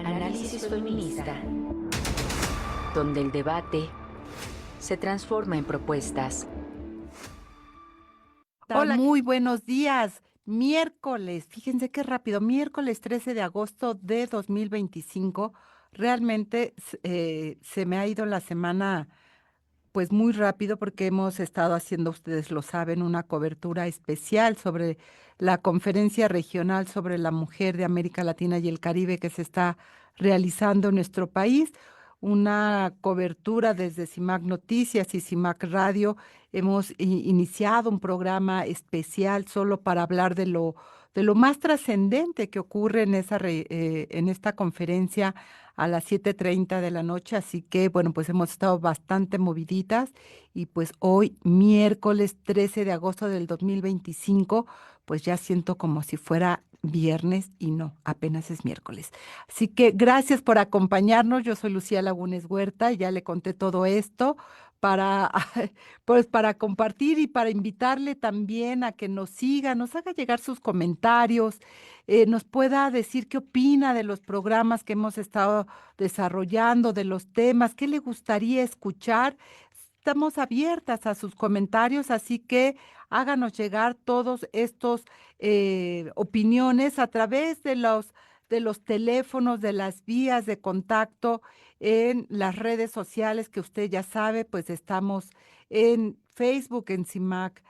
Análisis feminista, donde el debate se transforma en propuestas. Hola, Muy buenos días. Miércoles, fíjense qué rápido, miércoles 13 de agosto de 2025. Realmente se me ha ido la semana pues muy rápido porque hemos estado haciendo, ustedes lo saben, una cobertura especial sobre la conferencia regional sobre la mujer de América Latina y el Caribe que se está realizando en nuestro país. Una cobertura desde CIMAC Noticias y CIMAC Radio. Hemos iniciado un programa especial solo para hablar de lo más trascendente que ocurre en en esta conferencia a las 7:30 de la noche, así que bueno, pues hemos estado bastante moviditas y pues hoy, miércoles 13 de agosto del 2025, pues ya siento como si fuera viernes y no, apenas es miércoles. Así que gracias por acompañarnos, yo soy Lucía Lagunes Huerta y ya le conté todo esto para, pues para compartir y para invitarle también a que nos siga, nos haga llegar sus comentarios, nos pueda decir qué opina de los programas que hemos estado desarrollando, de los temas, qué le gustaría escuchar. Estamos abiertas a sus comentarios, así que háganos llegar todos estos opiniones a través de los teléfonos, de las vías de contacto en las redes sociales que usted ya sabe, pues estamos en Facebook, en CIMAC,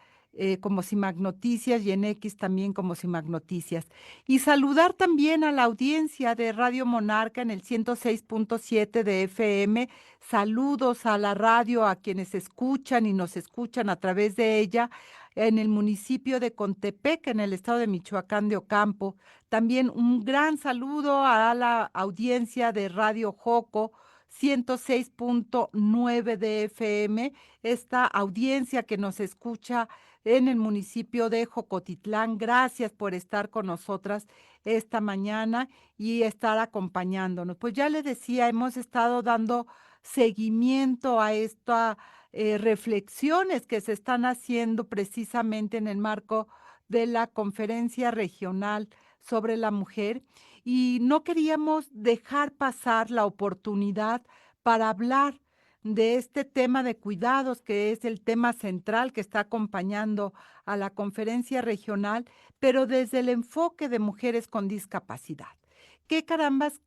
como CIMAC Noticias y en X también como CIMAC Noticias. Y saludar también a la audiencia de Radio Monarca en el 106.7 de FM. Saludos a la radio, a quienes escuchan y nos escuchan a través de ella en el municipio de Contepec, en el estado de Michoacán de Ocampo. También un gran saludo a la audiencia de Radio Joco 106.9 de FM, esta audiencia que nos escucha en el municipio de Jocotitlán. Gracias por estar con nosotras esta mañana y estar acompañándonos. Pues ya le decía, hemos estado dando seguimiento a estas reflexiones que se están haciendo precisamente en el marco de la conferencia regional sobre la mujer y no queríamos dejar pasar la oportunidad para hablar de este tema de cuidados, que es el tema central que está acompañando a la conferencia regional, pero desde el enfoque de mujeres con discapacidad. ¿Qué carambas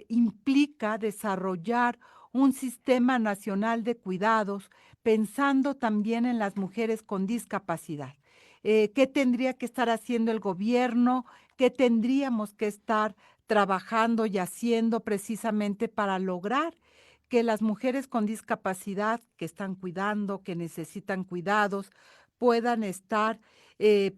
implica desarrollar un sistema nacional de cuidados pensando también en las mujeres con discapacidad? ¿Qué tendría que estar haciendo el gobierno? ¿Qué tendríamos que estar trabajando y haciendo precisamente para lograr que las mujeres con discapacidad que están cuidando, que necesitan cuidados, puedan estar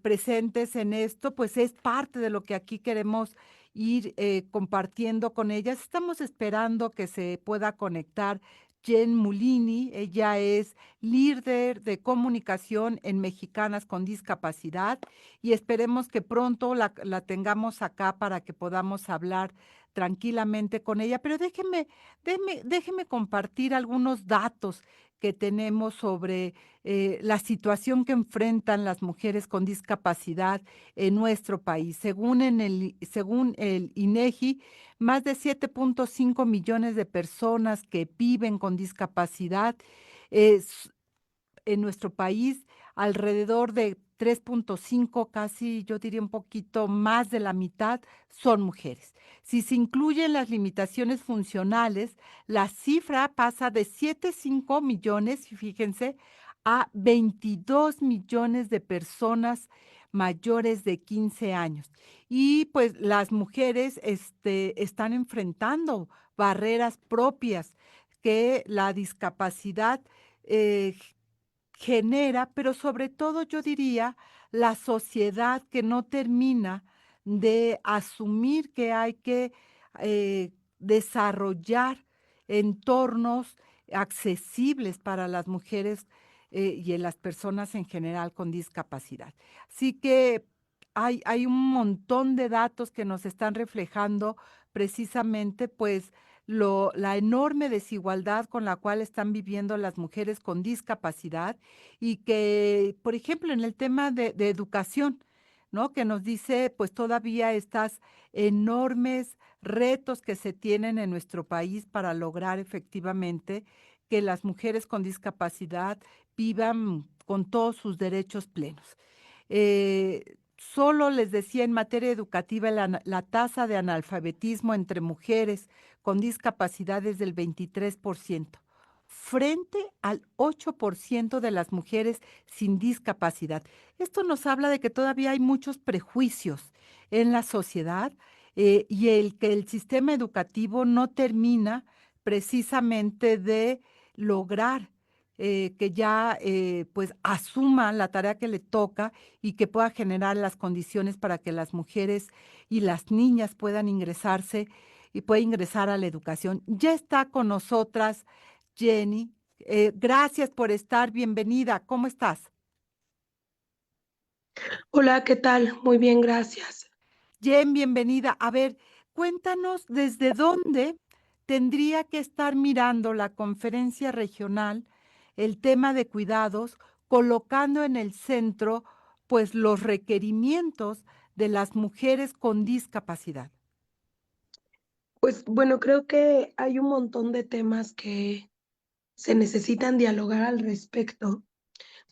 presentes en esto? Pues es parte de lo que aquí queremos ir compartiendo con ellas. Estamos esperando que se pueda conectar Jen Mulini. Ella es líder de comunicación en Mexicanas con Discapacidad y esperemos que pronto la tengamos acá para que podamos hablar tranquilamente con ella. Pero déjeme compartir algunos datos que tenemos sobre la situación que enfrentan las mujeres con discapacidad en nuestro país. Según el INEGI, más de 7.5 millones de personas que viven con discapacidad en nuestro país, alrededor de 3.5, casi yo diría un poquito más de la mitad, son mujeres. Si se incluyen las limitaciones funcionales, la cifra pasa de 7,5 millones, fíjense, a 22 millones de personas mayores de 15 años. Y pues las mujeres están enfrentando barreras propias que la discapacidad eh, genera, pero sobre todo yo diría la sociedad que no termina de asumir que hay que desarrollar entornos accesibles para las mujeres y en las personas en general con discapacidad. Así que hay un montón de datos que nos están reflejando precisamente pues la enorme desigualdad con la cual están viviendo las mujeres con discapacidad y que, por ejemplo, en el tema de educación, ¿no? Que nos dice, pues, todavía estas enormes retos que se tienen en nuestro país para lograr efectivamente que las mujeres con discapacidad vivan con todos sus derechos plenos. Solo les decía en materia educativa la tasa de analfabetismo entre mujeres con discapacidad es del 23%, frente al 8% de las mujeres sin discapacidad. Esto nos habla de que todavía hay muchos prejuicios en la sociedad, y el que el sistema educativo no termina precisamente de lograr que ya pues asuma la tarea que le toca y que pueda generar las condiciones para que las mujeres y las niñas puedan ingresarse y pueda ingresar a la educación. Ya está con nosotras Jenny. Gracias por estar, bienvenida. ¿Cómo estás? Hola, ¿qué tal? Muy bien, gracias. Jen, bienvenida. A ver, cuéntanos desde dónde tendría que estar mirando la conferencia regional el tema de cuidados, colocando en el centro, pues, los requerimientos de las mujeres con discapacidad. Pues bueno, creo que hay un montón de temas que se necesitan dialogar al respecto,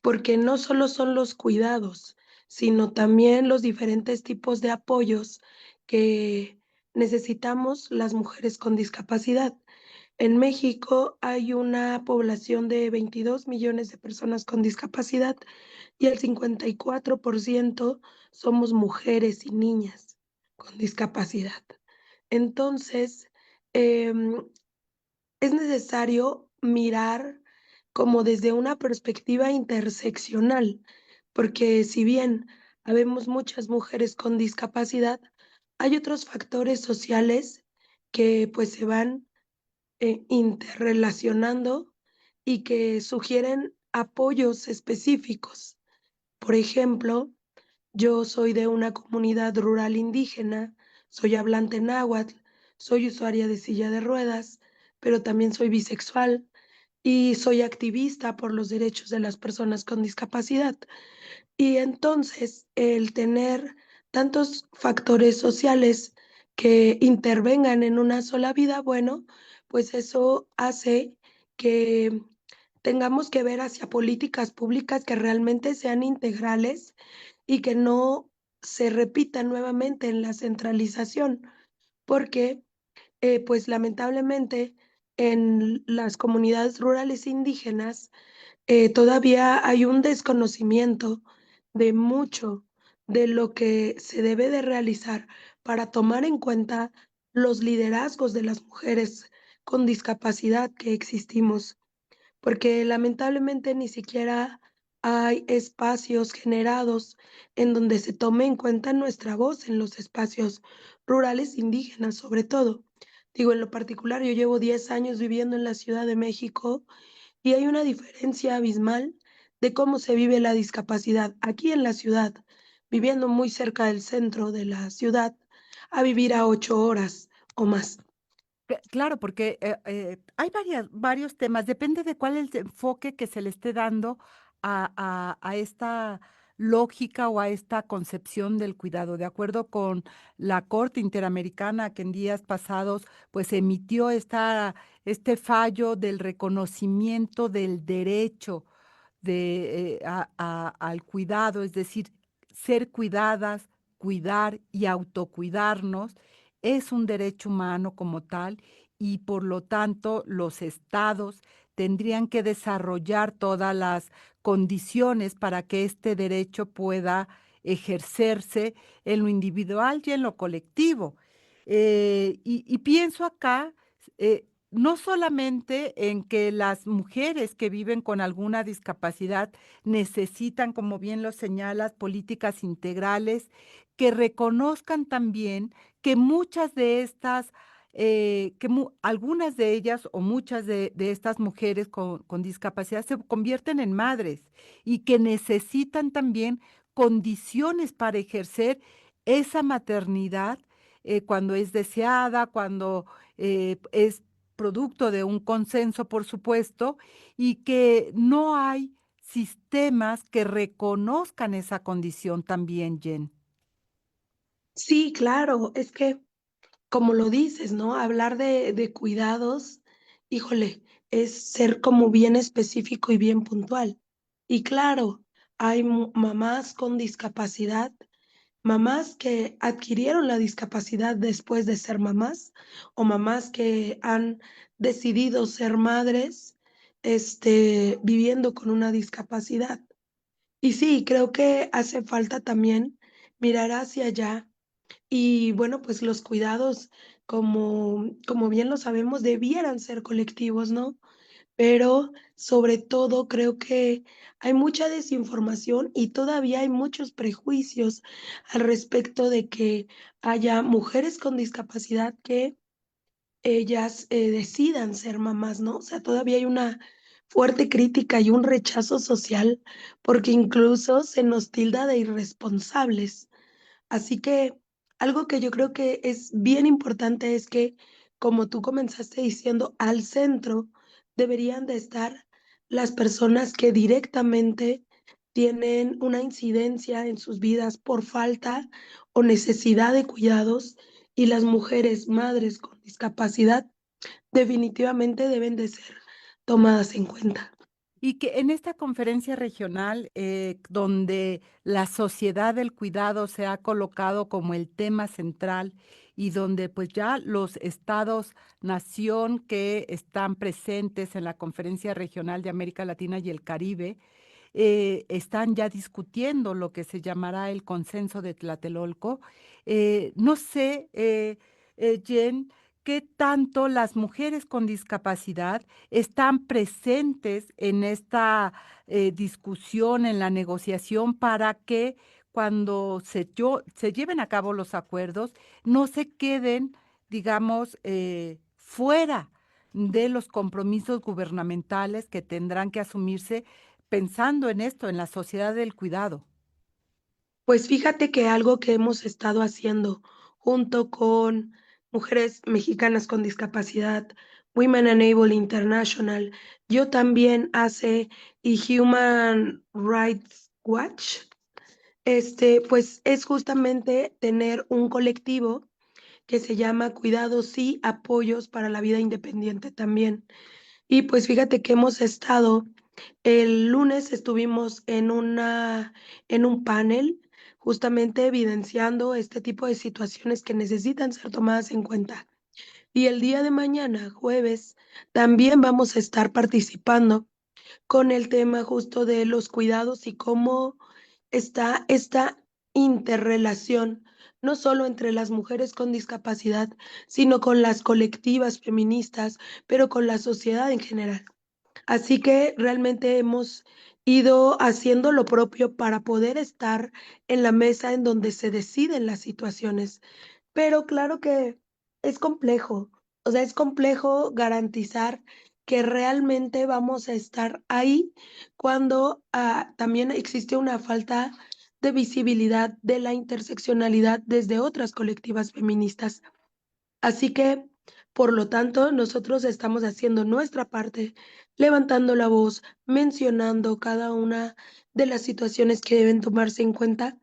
porque no solo son los cuidados, sino también los diferentes tipos de apoyos que necesitamos las mujeres con discapacidad. En México hay una población de 22 millones de personas con discapacidad y el 54% somos mujeres y niñas con discapacidad. Entonces, em, es necesario mirar como desde una perspectiva interseccional, porque si bien habemos muchas mujeres con discapacidad, hay otros factores sociales que pues se van interrelacionando y que sugieren apoyos específicos. Por ejemplo, yo soy de una comunidad rural indígena, soy hablante náhuatl, soy usuaria de silla de ruedas, pero también soy bisexual y soy activista por los derechos de las personas con discapacidad. Y entonces, el tener tantos factores sociales que intervengan en una sola vida, bueno, pues eso hace que tengamos que ver hacia políticas públicas que realmente sean integrales y que no se repita nuevamente en la centralización, porque, pues, lamentablemente, en las comunidades rurales indígenas, todavía hay un desconocimiento de mucho de lo que se debe de realizar para tomar en cuenta los liderazgos de las mujeres con discapacidad que existimos porque lamentablemente ni siquiera hay espacios generados en donde se tome en cuenta nuestra voz en los espacios rurales indígenas, sobre todo. Digo, en lo particular, yo llevo 10 años viviendo en la Ciudad de México y hay una diferencia abismal de cómo se vive la discapacidad aquí en la ciudad, viviendo muy cerca del centro de la ciudad, a vivir a 8 horas o más. Claro, porque, hay varios temas, depende de cuál es el enfoque que se le esté dando a esta lógica o a esta concepción del cuidado. De acuerdo con la Corte Interamericana, que en días pasados, pues, emitió este fallo del reconocimiento del derecho al cuidado, es decir, ser cuidadas, cuidar y autocuidarnos es un derecho humano como tal y por lo tanto los estados tendrían que desarrollar todas las condiciones para que este derecho pueda ejercerse en lo individual y en lo colectivo. Y pienso acá, no solamente en que las mujeres que viven con alguna discapacidad necesitan, como bien lo señalas, políticas integrales que reconozcan también que muchas de estas, algunas de ellas o muchas de estas mujeres con discapacidad se convierten en madres y que necesitan también condiciones para ejercer esa maternidad cuando es deseada, cuando es producto de un consenso, por supuesto, y que no hay sistemas que reconozcan esa condición también, Jen. Sí, claro, es que como lo dices, ¿no? Hablar de cuidados, híjole, es ser como bien específico y bien puntual. Y claro, hay mamás con discapacidad, mamás que adquirieron la discapacidad después de ser mamás, o mamás que han decidido ser madres, viviendo con una discapacidad. Y sí, creo que hace falta también mirar hacia allá y bueno, pues los cuidados, como bien lo sabemos, debieran ser colectivos, ¿no? Pero sobre todo creo que hay mucha desinformación y todavía hay muchos prejuicios al respecto de que haya mujeres con discapacidad que ellas, decidan ser mamás, ¿no? O sea, todavía hay una fuerte crítica y un rechazo social, porque incluso se nos tilda de irresponsables. Así que algo que yo creo que es bien importante es que, como tú comenzaste diciendo, al centro deberían de estar las personas que directamente tienen una incidencia en sus vidas por falta o necesidad de cuidados, y las mujeres madres con discapacidad definitivamente deben de ser tomadas en cuenta. Y que en esta conferencia regional, donde la sociedad del cuidado se ha colocado como el tema central y donde pues ya los estados nación que están presentes en la conferencia regional de América Latina y el Caribe, están ya discutiendo lo que se llamará el consenso de Tlatelolco. No sé, Jen, qué tanto las mujeres con discapacidad están presentes en esta discusión, en la negociación, para que cuando se lleven a cabo los acuerdos, no se queden, digamos, fuera de los compromisos gubernamentales que tendrán que asumirse pensando en esto, en la sociedad del cuidado. Pues fíjate que algo que hemos estado haciendo junto con Mujeres Mexicanas con Discapacidad, Women Enable International, yo también hace y Human Rights Watch, pues es justamente tener un colectivo que se llama Cuidados Sí, Apoyos para la Vida Independiente también. Y pues fíjate que hemos estado el lunes estuvimos en un panel, justamente evidenciando este tipo de situaciones que necesitan ser tomadas en cuenta. Y el día de mañana, jueves, también vamos a estar participando con el tema justo de los cuidados y cómo está esta interrelación, no solo entre las mujeres con discapacidad, sino con las colectivas feministas, pero con la sociedad en general. Así que realmente hemos ido haciendo lo propio para poder estar en la mesa en donde se deciden las situaciones. Pero claro que es complejo, o sea, es complejo garantizar que realmente vamos a estar ahí cuando, también existe una falta de visibilidad de la interseccionalidad desde otras colectivas feministas. Así que, por lo tanto, nosotros estamos haciendo nuestra parte, levantando la voz, mencionando cada una de las situaciones que deben tomarse en cuenta.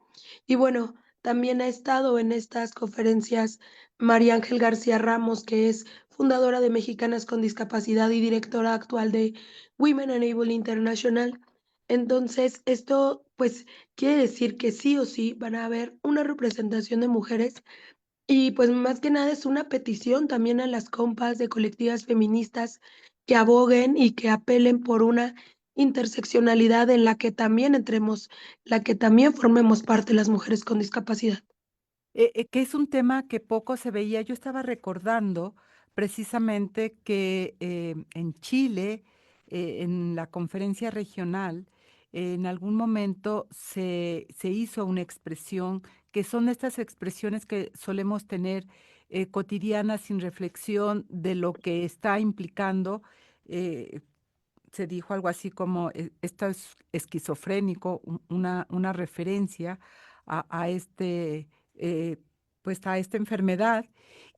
Y bueno, también ha estado en estas conferencias María Ángel García Ramos, que es fundadora de Mexicanas con Discapacidad y directora actual de Women Enable International. Entonces, esto pues quiere decir que sí o sí van a haber una representación de mujeres y pues más que nada es una petición también a las compas de colectivas feministas que aboguen y que apelen por una interseccionalidad en la que también entremos, la que también formemos parte las mujeres con discapacidad. Que es un tema que poco se veía. Yo estaba recordando precisamente que en Chile, en la conferencia regional, en algún momento se hizo una expresión, que son estas expresiones que solemos tener cotidianas sin reflexión de lo que está implicando. eh, Se dijo algo así como, esto es esquizofrénico, una referencia a este pues a esta enfermedad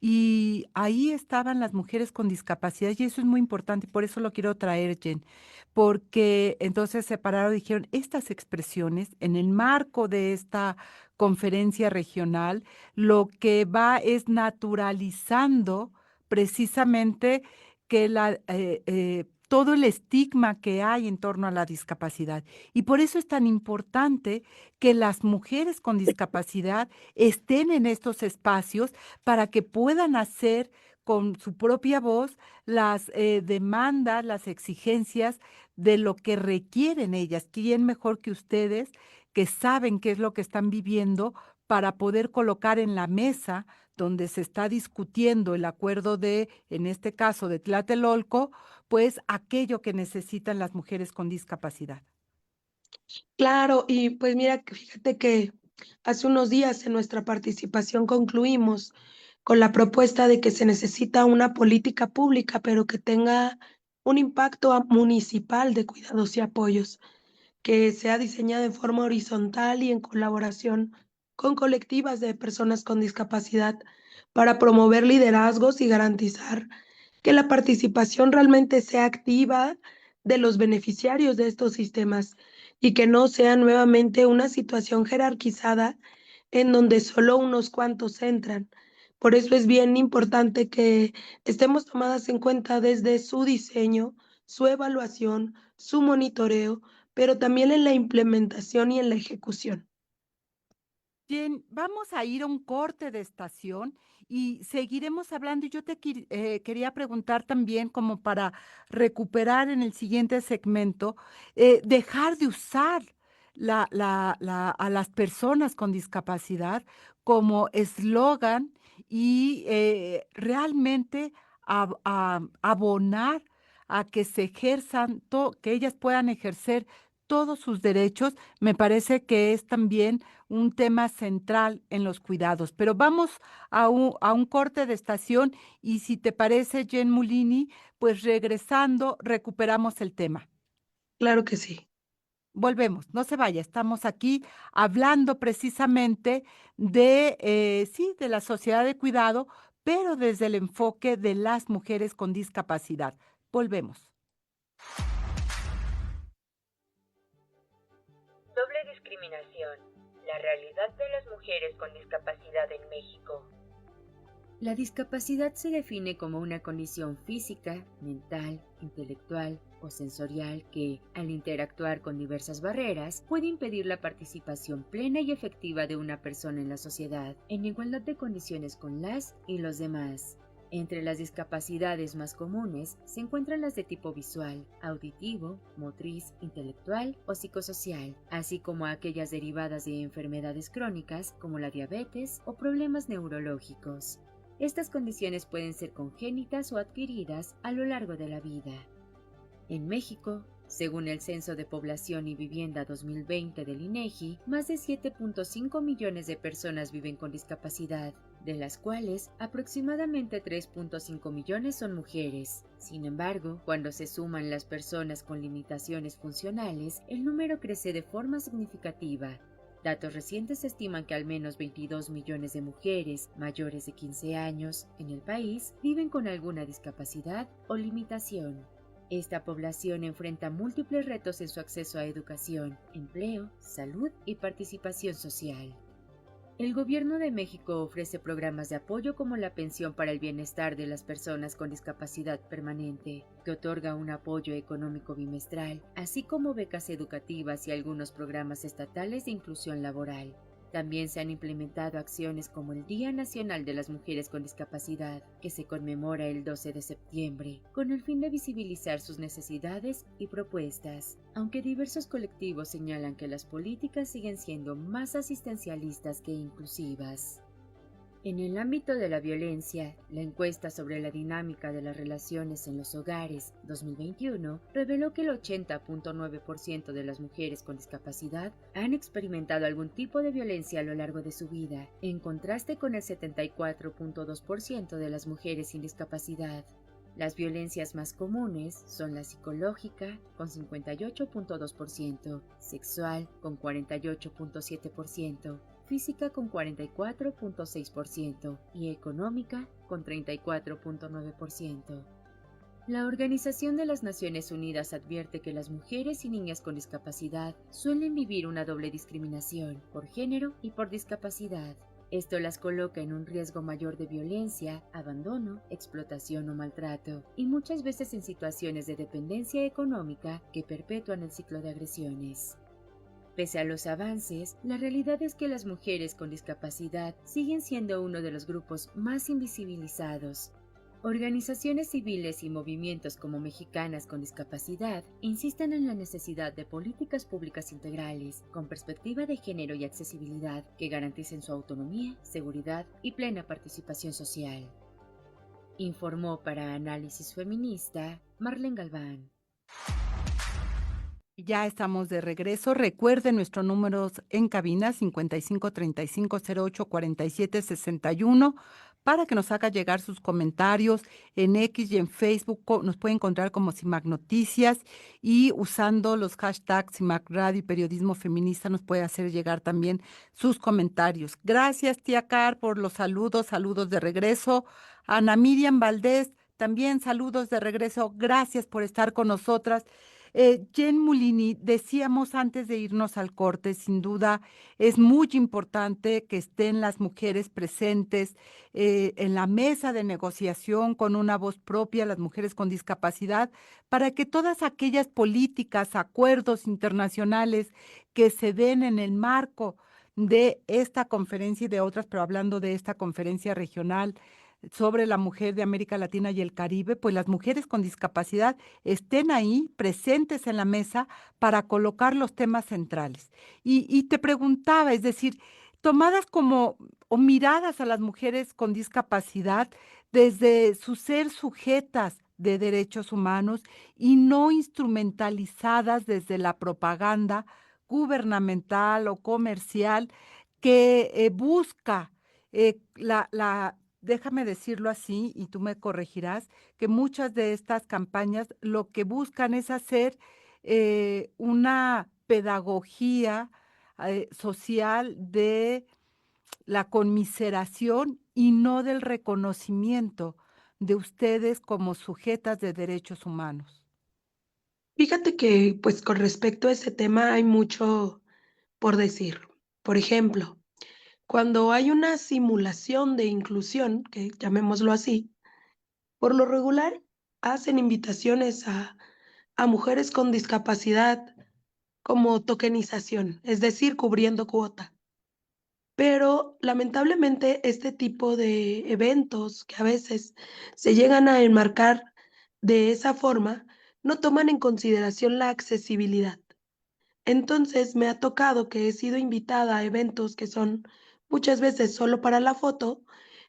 y ahí estaban las mujeres con discapacidad y eso es muy importante, por eso lo quiero traer, Jen, porque entonces se pararon y dijeron, estas expresiones en el marco de esta conferencia regional, lo que va es naturalizando precisamente que todo el estigma que hay en torno a la discapacidad. Y por eso es tan importante que las mujeres con discapacidad estén en estos espacios para que puedan hacer con su propia voz las demandas, las exigencias de lo que requieren ellas. ¿Quién mejor que ustedes que saben qué es lo que están viviendo para poder colocar en la mesa donde se está discutiendo el acuerdo de, en este caso, de Tlatelolco, pues aquello que necesitan las mujeres con discapacidad? Claro, y pues mira, que fíjate que hace unos días en nuestra participación concluimos con la propuesta de que se necesita una política pública, pero que tenga un impacto municipal de cuidados y apoyos, que sea diseñada de forma horizontal y en colaboración con colectivas de personas con discapacidad para promover liderazgos y garantizar que la participación realmente sea activa de los beneficiarios de estos sistemas y que no sea nuevamente una situación jerarquizada en donde solo unos cuantos entran. Por eso es bien importante que estemos tomadas en cuenta desde su diseño, su evaluación, su monitoreo, pero también en la implementación y en la ejecución. Bien, vamos a ir a un corte de estación y seguiremos hablando. Y yo te quería preguntar también, como para recuperar en el siguiente segmento, dejar de usar a las personas con discapacidad como eslogan y realmente abonar a que se ejerzan, que ellas puedan ejercer todos sus derechos. Me parece que es también un tema central en los cuidados. Pero vamos a un corte de estación y si te parece, Jen Mulini, pues regresando, recuperamos el tema. Claro que sí. Volvemos, no se vaya, estamos aquí hablando precisamente de, sí, de la sociedad de cuidado, pero desde el enfoque de las mujeres con discapacidad. Volvemos. Doble discriminación. La realidad de las mujeres con discapacidad en México. La discapacidad se define como una condición física, mental, intelectual o sensorial que, al interactuar con diversas barreras, puede impedir la participación plena y efectiva de una persona en la sociedad, en igualdad de condiciones con las y los demás. Entre las discapacidades más comunes se encuentran las de tipo visual, auditivo, motriz, intelectual o psicosocial, así como aquellas derivadas de enfermedades crónicas como la diabetes o problemas neurológicos. Estas condiciones pueden ser congénitas o adquiridas a lo largo de la vida. En México, según el Censo de Población y Vivienda 2020 del INEGI, más de 7.5 millones de personas viven con discapacidad, de las cuales aproximadamente 3.5 millones son mujeres. Sin embargo, cuando se suman las personas con limitaciones funcionales, el número crece de forma significativa. Datos recientes estiman que al menos 22 millones de mujeres mayores de 15 años en el país viven con alguna discapacidad o limitación. Esta población enfrenta múltiples retos en su acceso a educación, empleo, salud y participación social. El Gobierno de México ofrece programas de apoyo como la Pensión para el Bienestar de las Personas con Discapacidad Permanente, que otorga un apoyo económico bimestral, así como becas educativas y algunos programas estatales de inclusión laboral. También se han implementado acciones como el Día Nacional de las Mujeres con Discapacidad, que se conmemora el 12 de septiembre, con el fin de visibilizar sus necesidades y propuestas, aunque diversos colectivos señalan que las políticas siguen siendo más asistencialistas que inclusivas. En el ámbito de la violencia, la encuesta sobre la dinámica de las relaciones en los hogares 2021 reveló que el 80.9% de las mujeres con discapacidad han experimentado algún tipo de violencia a lo largo de su vida, en contraste con el 74.2% de las mujeres sin discapacidad. Las violencias más comunes son la psicológica, con 58.2%, sexual, con 48.7%, física con 44.6% y económica con 34.9%. La Organización de las Naciones Unidas advierte que las mujeres y niñas con discapacidad suelen vivir una doble discriminación por género y por discapacidad. Esto las coloca en un riesgo mayor de violencia, abandono, explotación o maltrato, y muchas veces en situaciones de dependencia económica que perpetúan el ciclo de agresiones. Pese a los avances, la realidad es que las mujeres con discapacidad siguen siendo uno de los grupos más invisibilizados. Organizaciones civiles y movimientos como Mexicanas con Discapacidad insisten en la necesidad de políticas públicas integrales, con perspectiva de género y accesibilidad, que garanticen su autonomía, seguridad y plena participación social. Informó para Análisis Feminista Marlene Galván. Ya estamos de regreso. Recuerden nuestros números en cabina 5535084761 para que nos haga llegar sus comentarios en X y en Facebook. Nos puede encontrar como CIMAC Noticias y usando los hashtags CIMAC Radio y Periodismo Feminista nos puede hacer llegar también sus comentarios. Gracias, tía Car, por los saludos de regreso. Ana Miriam Valdés, también saludos de regreso. Gracias por estar con nosotras. Jen Mulini, decíamos antes de irnos al corte, sin duda es muy importante que estén las mujeres presentes en la mesa de negociación con una voz propia, las mujeres con discapacidad, para que todas aquellas políticas, acuerdos internacionales que se den en el marco de esta conferencia y de otras, pero hablando de esta conferencia regional sobre la mujer de América Latina y el Caribe, pues las mujeres con discapacidad estén ahí presentes en la mesa para colocar los temas centrales. Y te preguntaba, es decir, tomadas como o miradas a las mujeres con discapacidad desde su ser sujetas de derechos humanos y no instrumentalizadas desde la propaganda gubernamental o comercial que busca déjame decirlo así, y tú me corregirás, que muchas de estas campañas lo que buscan es hacer una pedagogía social de la conmiseración y no del reconocimiento de ustedes como sujetas de derechos humanos. Fíjate que, pues, con respecto a ese tema hay mucho por decir. Por ejemplo, cuando hay una simulación de inclusión, que llamémoslo así, por lo regular hacen invitaciones a mujeres con discapacidad como tokenización, es decir, cubriendo cuota. Pero lamentablemente este tipo de eventos que a veces se llegan a enmarcar de esa forma, no toman en consideración la accesibilidad. Entonces, me ha tocado que he sido invitada a eventos que son muchas veces solo para la foto,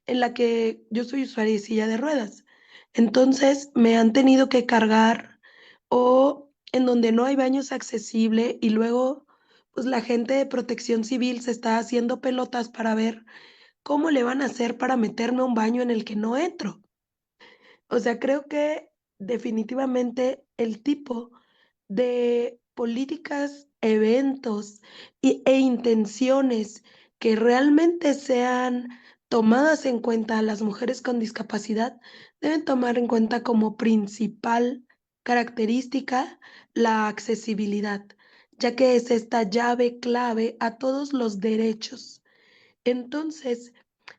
en la que yo soy usuaria de silla de ruedas. Entonces, me han tenido que cargar o en donde no hay baños accesible y luego, pues la gente de Protección Civil se está haciendo pelotas para ver cómo le van a hacer para meterme a un baño en el que no entro. O sea, creo que definitivamente el tipo de políticas, eventos e intenciones que realmente sean tomadas en cuenta a las mujeres con discapacidad, deben tomar en cuenta como principal característica la accesibilidad, ya que es esta llave clave a todos los derechos. Entonces,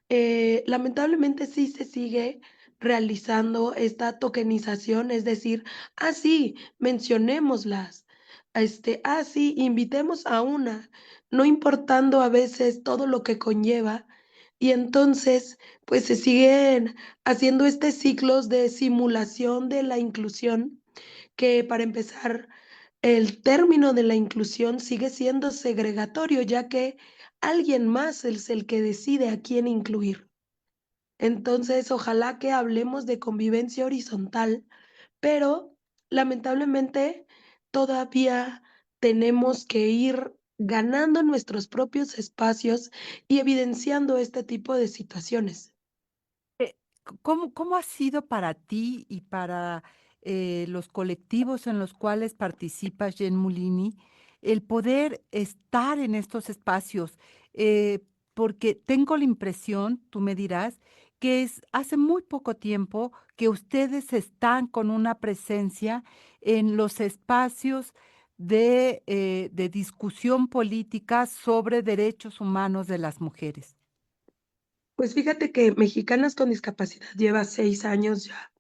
lamentablemente sí se sigue realizando esta tokenización, es decir, sí, mencionémoslas, sí, invitemos a una, no importando a veces todo lo que conlleva, y entonces, pues se siguen haciendo ciclos de simulación de la inclusión, que para empezar, el término de la inclusión sigue siendo segregatorio, ya que alguien más es el que decide a quién incluir. Entonces, ojalá que hablemos de convivencia horizontal, pero lamentablemente todavía tenemos que ir ganando nuestros propios espacios y evidenciando este tipo de situaciones. ¿Cómo ha sido para ti y para los colectivos en los cuales participas, Jen Mulini, el poder estar en estos espacios? eh, porque tengo la impresión, tú me dirás, que es hace muy poco tiempo que ustedes están con una presencia en los espacios de discusión política sobre derechos humanos de las mujeres. Pues fíjate que Mexicanas con Discapacidad lleva 6 años ya.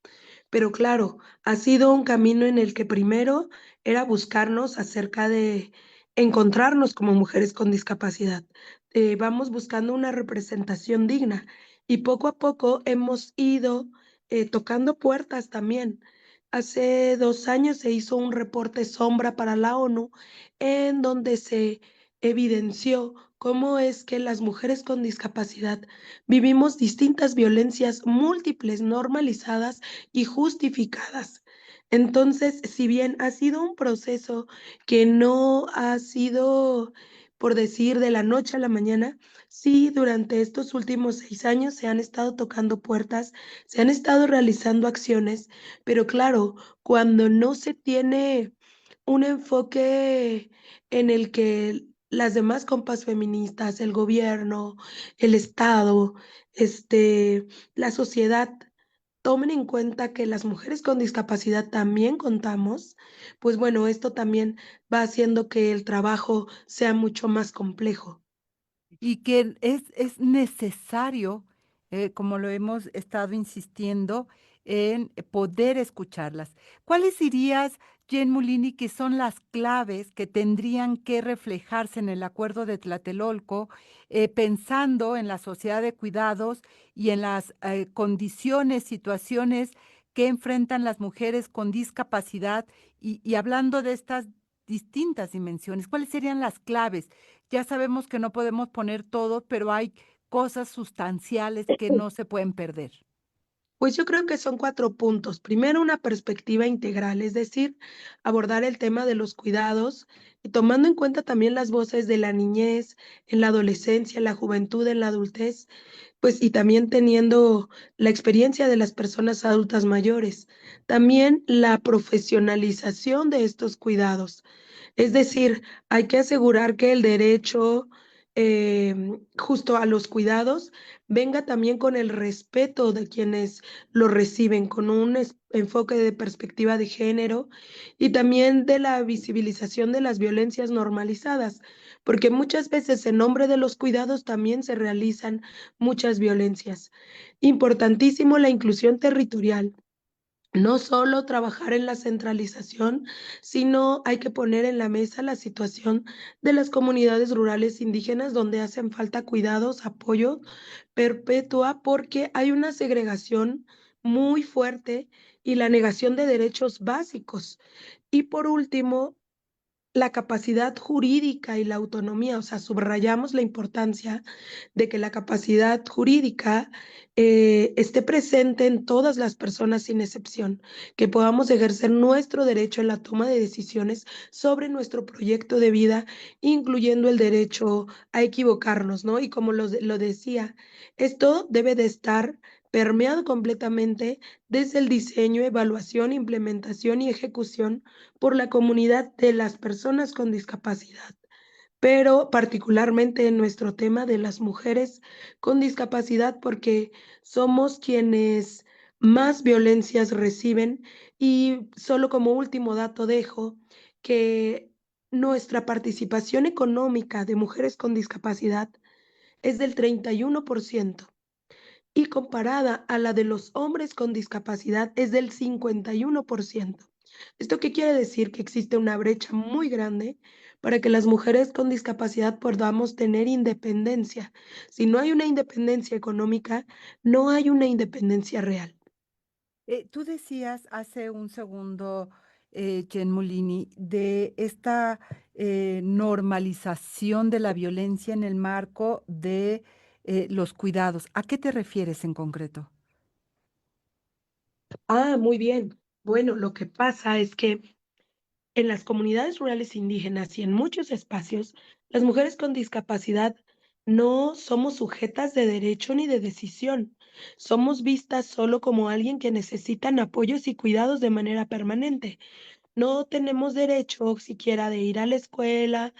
Pero claro, ha sido un camino en el que primero era buscarnos acerca de encontrarnos como mujeres con discapacidad. Vamos buscando una representación digna y poco a poco hemos ido tocando puertas también. Hace 2 años se hizo un reporte sombra para la ONU en donde se evidenció cómo es que las mujeres con discapacidad vivimos distintas violencias múltiples normalizadas y justificadas. Entonces, si bien ha sido un proceso que no ha sido, por decir, de la noche a la mañana, sí, durante estos últimos 6 años se han estado tocando puertas, se han estado realizando acciones, pero claro, cuando no se tiene un enfoque en el que las demás compas feministas, el gobierno, el Estado, la sociedad tomen en cuenta que las mujeres con discapacidad también contamos, pues bueno, esto también va haciendo que el trabajo sea mucho más complejo. Y que es necesario, como lo hemos estado insistiendo, en poder escucharlas. ¿Cuáles dirías, Jen Molini, que son las claves que tendrían que reflejarse en el Acuerdo de Tlatelolco, pensando en la sociedad de cuidados y en las, condiciones, situaciones que enfrentan las mujeres con discapacidad? Y hablando de estas distintas dimensiones, ¿cuáles serían las claves? Ya sabemos que no podemos poner todo, pero hay cosas sustanciales que no se pueden perder. Pues yo creo que son 4 puntos. Primero, una perspectiva integral, es decir, abordar el tema de los cuidados y tomando en cuenta también las voces de la niñez, en la adolescencia, en la juventud, en la adultez, pues y también teniendo la experiencia de las personas adultas mayores. También la profesionalización de estos cuidados. Es decir, hay que asegurar que el derecho, justo a los cuidados venga también con el respeto de quienes lo reciben, con un enfoque de perspectiva de género y también de la visibilización de las violencias normalizadas, porque muchas veces en nombre de los cuidados también se realizan muchas violencias. Importantísimo la inclusión territorial. No solo trabajar en la centralización, sino hay que poner en la mesa la situación de las comunidades rurales indígenas donde hacen falta cuidados, apoyo perpetua, porque hay una segregación muy fuerte y la negación de derechos básicos. Y por último, la capacidad jurídica y la autonomía, o sea, subrayamos la importancia de que la capacidad jurídica esté presente en todas las personas sin excepción, que podamos ejercer nuestro derecho en la toma de decisiones sobre nuestro proyecto de vida, incluyendo el derecho a equivocarnos, ¿no? Y como lo decía, esto debe de estar permeado completamente desde el diseño, evaluación, implementación y ejecución por la comunidad de las personas con discapacidad, pero particularmente en nuestro tema de las mujeres con discapacidad, porque somos quienes más violencias reciben. Y solo como último dato dejo que nuestra participación económica de mujeres con discapacidad es del 31% y comparada a la de los hombres con discapacidad es del 51%. ¿Esto qué quiere decir? Que existe una brecha muy grande para que las mujeres con discapacidad podamos tener independencia. Si no hay una independencia económica, no hay una independencia real. Tú decías hace un segundo, Jen Molini, de esta normalización de la violencia en el marco de los cuidados. ¿A qué te refieres en concreto? Ah, muy bien. Bueno, lo que pasa es que en las comunidades rurales indígenas y en muchos espacios, las mujeres con discapacidad no somos sujetas de derecho ni de decisión. Somos vistas solo como alguien que necesitan apoyos y cuidados de manera permanente. no tenemos derecho siquiera de ir a la escuela.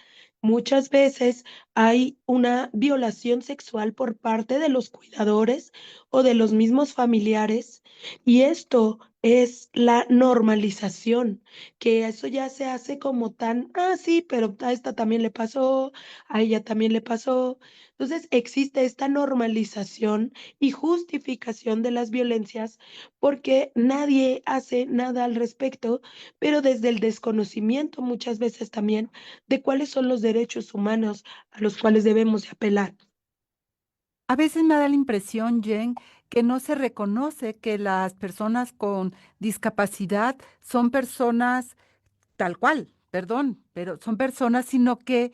Muchas veces hay una violación sexual por parte de los cuidadores o de los mismos familiares, y esto es la normalización, que eso ya se hace como tan, ah, sí, pero a esta también le pasó, a ella también le pasó. Entonces existe esta normalización y justificación de las violencias porque nadie hace nada al respecto, pero desde el desconocimiento muchas veces también de cuáles son los derechos humanos a los cuales debemos de apelar. A veces me da la impresión, Jen, que no se reconoce que las personas con discapacidad son personas tal cual, perdón, pero son personas, sino que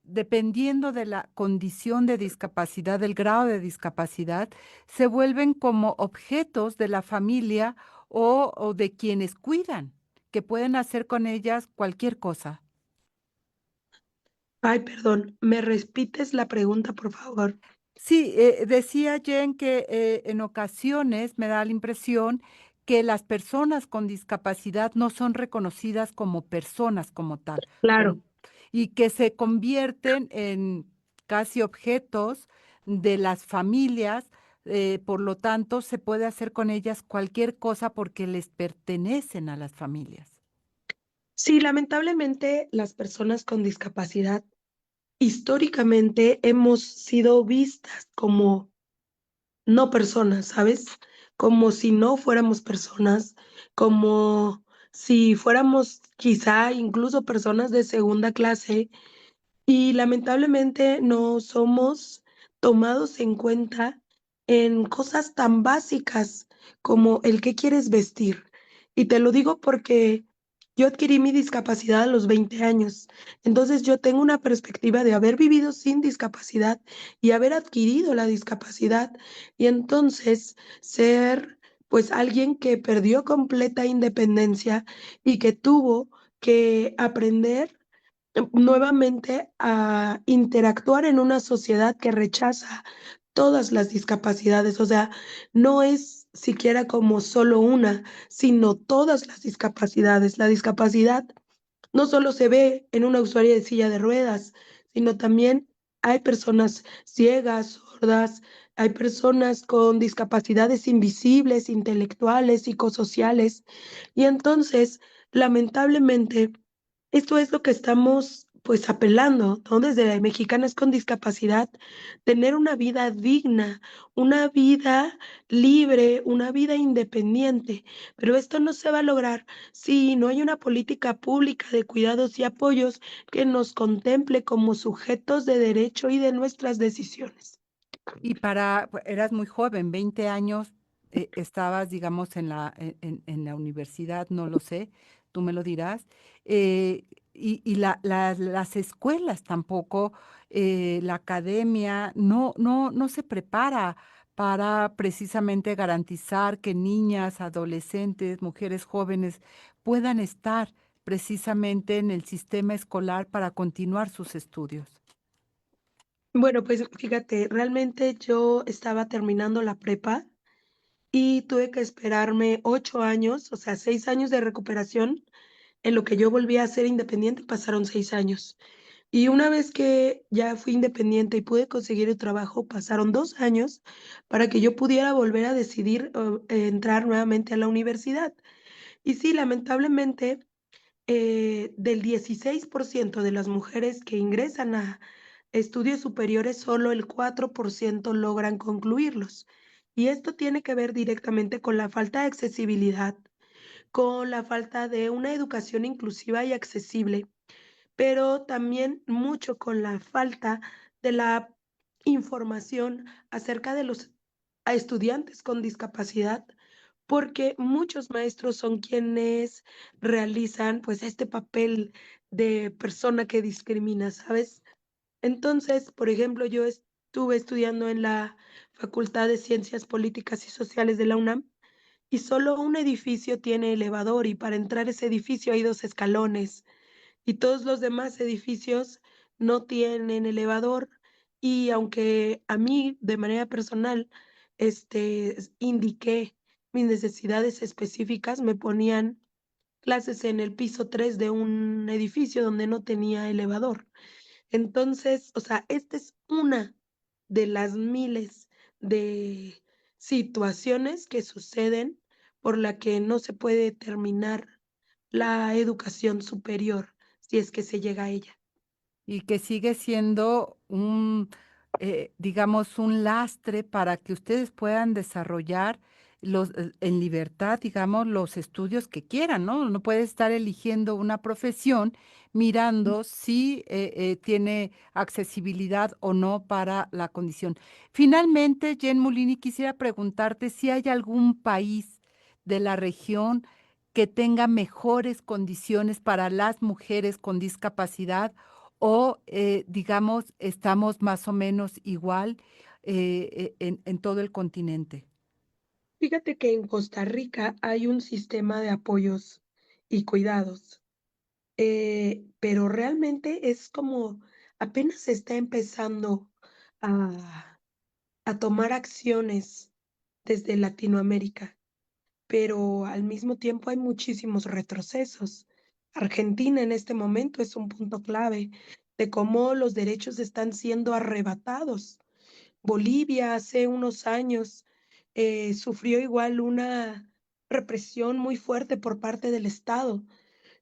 dependiendo de la condición de discapacidad, del grado de discapacidad, se vuelven como objetos de la familia o de quienes cuidan, que pueden hacer con ellas cualquier cosa. Ay, perdón, ¿me repites la pregunta, por favor? Sí, decía Jen que en ocasiones me da la impresión que las personas con discapacidad no son reconocidas como personas como tal, Claro. con y que se convierten en casi objetos de las familias, por lo tanto, se puede hacer con ellas cualquier cosa porque les pertenecen a las familias. Sí, lamentablemente las personas con discapacidad históricamente hemos sido vistas como no personas, ¿sabes? Como si no fuéramos personas, como si fuéramos quizá incluso personas de segunda clase. Y lamentablemente no somos tomados en cuenta en cosas tan básicas como el qué quieres vestir. Y te lo digo porque yo adquirí mi discapacidad a los 20 años. Entonces yo tengo una perspectiva de haber vivido sin discapacidad y haber adquirido la discapacidad. Y entonces ser pues alguien que perdió completa independencia y que tuvo que aprender nuevamente a interactuar en una sociedad que rechaza todas las discapacidades. O sea, no es siquiera como solo una, sino todas las discapacidades. La discapacidad no solo se ve en una usuaria de silla de ruedas, sino también hay personas ciegas, sordas, hay personas con discapacidades invisibles, intelectuales, psicosociales. Y entonces, lamentablemente, esto es lo que estamos, pues, apelando, ¿no? Desde Mexicanas con Discapacidad, tener una vida digna, una vida libre, una vida independiente, pero esto no se va a lograr si no hay una política pública de cuidados y apoyos que nos contemple como sujetos de derecho y de nuestras decisiones. Y eras muy joven, 20 años, estabas, digamos, en la universidad, no lo sé, tú me lo dirás. Y las escuelas tampoco, la academia no se prepara para precisamente garantizar que niñas, adolescentes, mujeres jóvenes puedan estar precisamente en el sistema escolar para continuar sus estudios. Bueno, pues fíjate, realmente yo estaba terminando la prepa y tuve que esperarme 8 años, o sea, 6 años de recuperación. En lo que yo volví a ser independiente pasaron 6 años. Y una vez que ya fui independiente y pude conseguir el trabajo, pasaron 2 años para que yo pudiera volver a decidir, entrar nuevamente a la universidad. Y sí, lamentablemente, del 16% de las mujeres que ingresan a estudios superiores, solo el 4% logran concluirlos. Y esto tiene que ver directamente con la falta de accesibilidad, con la falta de una educación inclusiva y accesible, pero también mucho con la falta de la información acerca de los estudiantes con discapacidad, porque muchos maestros son quienes realizan, pues, este papel de persona que discrimina, ¿sabes? Entonces, por ejemplo, yo estuve estudiando en la Facultad de Ciencias Políticas y Sociales de la UNAM y solo un edificio tiene elevador y para entrar a ese edificio hay 2 escalones y todos los demás edificios no tienen elevador. Y aunque a mí, de manera personal, indiqué mis necesidades específicas, me ponían clases en el piso 3 de un edificio donde no tenía elevador. Entonces, o sea, esta es una de las miles de situaciones que suceden por la que no se puede terminar la educación superior, si es que se llega a ella. Y que sigue siendo digamos, un lastre para que ustedes puedan desarrollar en libertad, digamos, los estudios que quieran, ¿no? No puede estar eligiendo una profesión mirando si tiene accesibilidad o no para la condición. Finalmente, Jen Molini, quisiera preguntarte si hay algún país de la región que tenga mejores condiciones para las mujeres con discapacidad o, digamos, estamos más o menos igual, en todo el continente. Fíjate que en Costa Rica hay un sistema de apoyos y cuidados, pero realmente es como apenas se está empezando a, a tomar acciones desde Latinoamérica, pero al mismo tiempo hay muchísimos retrocesos. Argentina en este momento es un punto clave de cómo los derechos están siendo arrebatados. Bolivia hace unos años sufrió igual una represión muy fuerte por parte del Estado.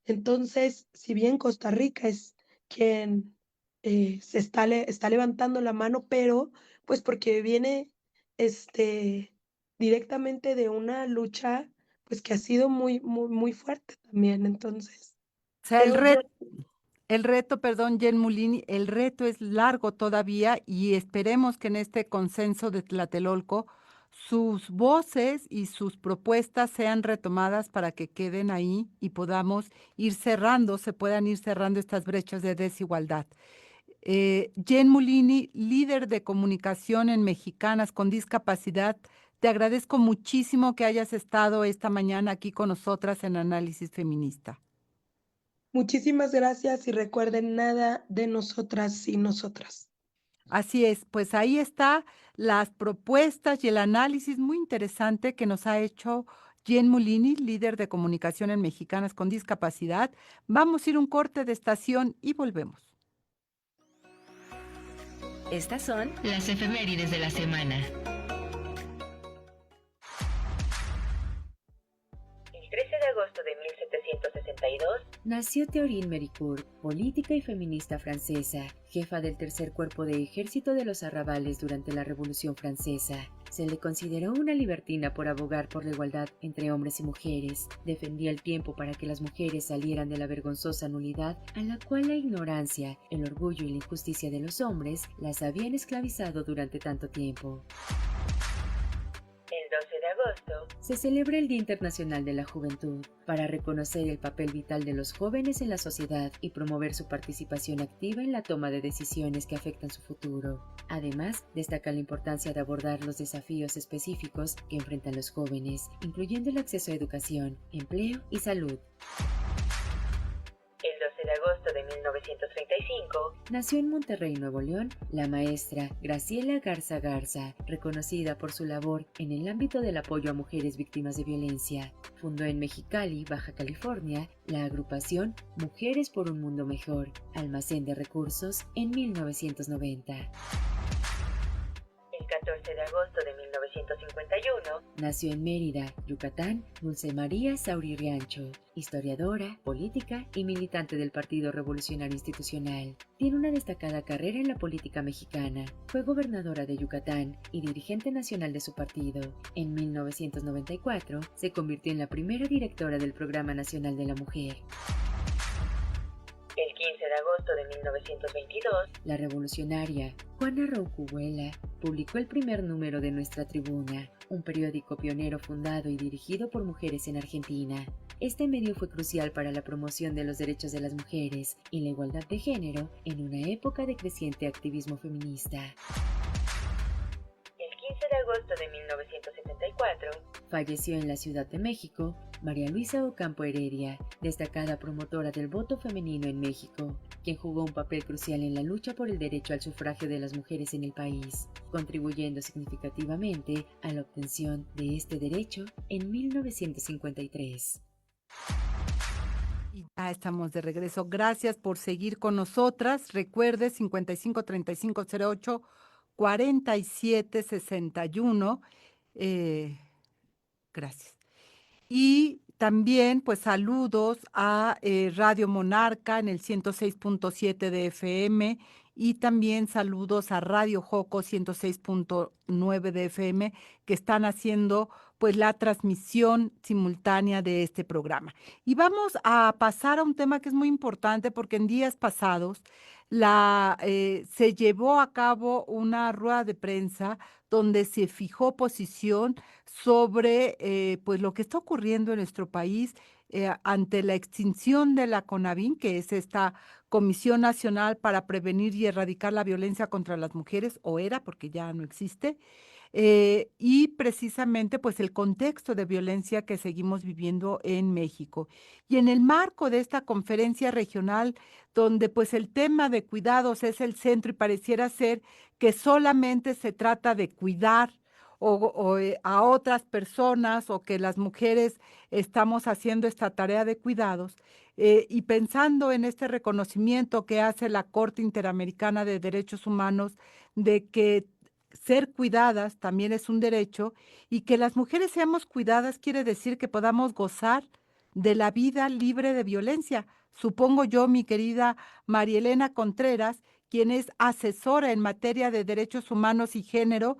Entonces, si bien Costa Rica es quien está levantando la mano, pero pues porque viene este, directamente de una lucha pues que ha sido muy, muy, muy fuerte también. Entonces, O sea, creo yo. el reto, perdón, Jen Mulini, el reto es largo todavía y esperemos que en este consenso de Tlatelolco sus voces y sus propuestas sean retomadas para que queden ahí y podamos ir cerrando, se puedan ir cerrando estas brechas de desigualdad. Jen Mulini, líder de comunicación en Mexicanas con Discapacidad, te agradezco muchísimo que hayas estado esta mañana aquí con nosotras en Análisis Feminista. Muchísimas gracias y recuerden nada de nosotras y nosotras. Así es, pues ahí está las propuestas y el análisis muy interesante que nos ha hecho Jen Mulini, líder de comunicación en Mexicanas con Discapacidad. Vamos a ir un corte de estación y volvemos. Estas son las efemérides de la semana. El 13 de agosto de 1762 nació Théorine Méricourt, política y feminista francesa, jefa del tercer cuerpo de ejército de los arrabales durante la Revolución Francesa. Se le consideró una libertina por abogar por la igualdad entre hombres y mujeres. Defendía el tiempo para que las mujeres salieran de la vergonzosa nulidad a la cual la ignorancia, el orgullo y la injusticia de los hombres las habían esclavizado durante tanto tiempo. El 12 de agosto se celebra el Día Internacional de la Juventud para reconocer el papel vital de los jóvenes en la sociedad y promover su participación activa en la toma de decisiones que afectan su futuro. Además, destaca la importancia de abordar los desafíos específicos que enfrentan los jóvenes, incluyendo el acceso a educación, empleo y salud. El 12 de agosto de 1935 nació en Monterrey, Nuevo León, la maestra Graciela Garza Garza, reconocida por su labor en el ámbito del apoyo a mujeres víctimas de violencia. Fundó en Mexicali, Baja California, la agrupación Mujeres por un Mundo Mejor, almacén de recursos, en 1990. El 14 de agosto de 1951 nació en Mérida, Yucatán, Dulce María Sauri Riancho, historiadora, política y militante del Partido Revolucionario Institucional. Tiene una destacada carrera en la política mexicana. Fue gobernadora de Yucatán y dirigente nacional de su partido. En 1994 se convirtió en la primera directora del Programa Nacional de la Mujer. El 15 de agosto de 1922, la revolucionaria Juana Roucuhuela publicó el primer número de Nuestra Tribuna, un periódico pionero fundado y dirigido por mujeres en Argentina. Este medio fue crucial para la promoción de los derechos de las mujeres y la igualdad de género en una época de creciente activismo feminista. El 15 de agosto de 1974, falleció en la Ciudad de México María Luisa Ocampo Heredia, destacada promotora del voto femenino en México, quien jugó un papel crucial en la lucha por el derecho al sufragio de las mujeres en el país, contribuyendo significativamente a la obtención de este derecho en 1953. Y ya estamos de regreso. Gracias por seguir con nosotras. Recuerde 55 35 08 47 61. Gracias. Y también, pues, saludos a Radio Monarca en el 106.7 de FM y también saludos a Radio Joco 106.9 de FM, que están haciendo, pues, la transmisión simultánea de este programa. Y vamos a pasar a un tema que es muy importante porque en días pasados se llevó a cabo una rueda de prensa donde se fijó posición sobre pues lo que está ocurriendo en nuestro país ante la extinción de la CONAVIM, que es esta Comisión Nacional para Prevenir y Erradicar la Violencia contra las Mujeres, o era porque ya no existe, y precisamente pues el contexto de violencia que seguimos viviendo en México. Y en el marco de esta conferencia regional, donde pues el tema de cuidados es el centro y pareciera ser que solamente se trata de cuidar a otras personas o que las mujeres estamos haciendo esta tarea de cuidados, y pensando en este reconocimiento que hace la Corte Interamericana de Derechos Humanos de que ser cuidadas también es un derecho y que las mujeres seamos cuidadas quiere decir que podamos gozar de la vida libre de violencia. Supongo yo, mi querida Marielena Contreras, quien es asesora en materia de derechos humanos y género.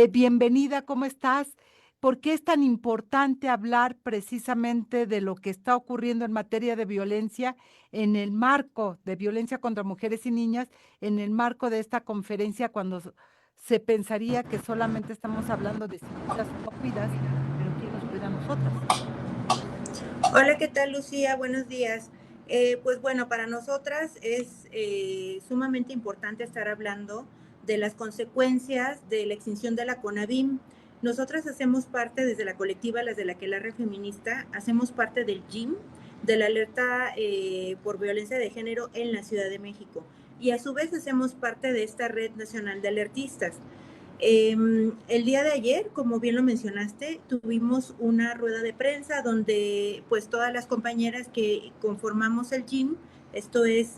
Bienvenida, ¿cómo estás? ¿Por qué es tan importante hablar precisamente de lo que está ocurriendo en materia de violencia en el marco de violencia contra mujeres y niñas, en el marco de esta conferencia, cuando se pensaría que solamente estamos hablando de si cuidas o no cuidas, pero quién nos cuida a nosotras? Hola, ¿qué tal, Lucía? Buenos días. Pues bueno, para nosotras es sumamente importante estar hablando de las consecuencias de la extinción de la CONAVIM. Nosotras hacemos parte, desde la colectiva Las de la Aquelarre Feminista, hacemos parte del GIM, de la alerta por violencia de género en la Ciudad de México. Y a su vez hacemos parte de esta red nacional de alertistas. El día de ayer, como bien lo mencionaste, tuvimos una rueda de prensa donde pues todas las compañeras que conformamos el GIM, esto es,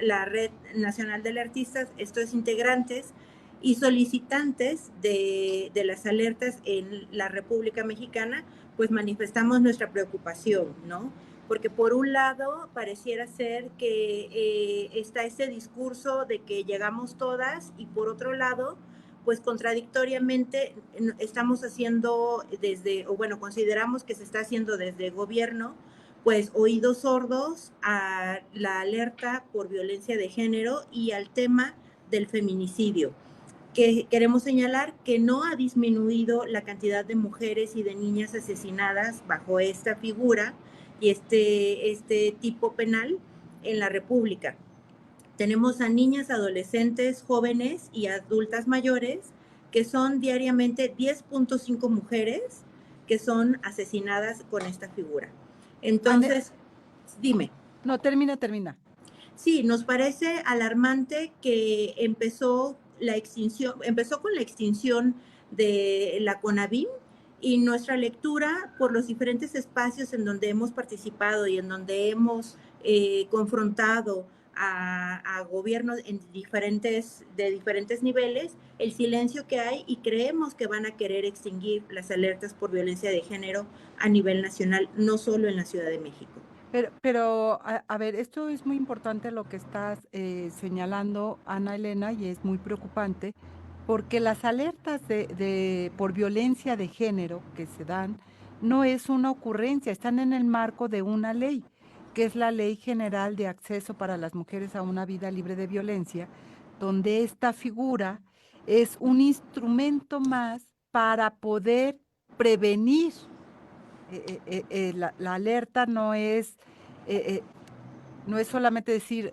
la Red Nacional de Alertistas, esto es integrantes y solicitantes de las alertas en la República Mexicana, pues manifestamos nuestra preocupación, ¿no? Porque por un lado pareciera ser que está ese discurso de que llegamos todas y por otro lado, pues contradictoriamente estamos haciendo consideramos que se está haciendo desde gobierno, pues oídos sordos a la alerta por violencia de género y al tema del feminicidio. Que queremos señalar que no ha disminuido la cantidad de mujeres y de niñas asesinadas bajo esta figura y este tipo penal en la República. Tenemos a niñas, adolescentes, jóvenes y adultas mayores que son diariamente 10.5 mujeres que son asesinadas con esta figura. Entonces, dime. No, termina. Sí, nos parece alarmante que empezó con la extinción de la CONAVIM y nuestra lectura por los diferentes espacios en donde hemos participado y en donde hemos confrontado a gobiernos de diferentes niveles, el silencio que hay, y creemos que van a querer extinguir las alertas por violencia de género a nivel nacional, no solo en la Ciudad de México. Pero a ver, esto es muy importante lo que estás señalando, Ana Elena, y es muy preocupante, porque las alertas por violencia de género que se dan no es una ocurrencia, están en el marco de una ley, que es la Ley General de Acceso para las Mujeres a una Vida Libre de Violencia, donde esta figura es un instrumento más para poder prevenir. La alerta no es solamente decir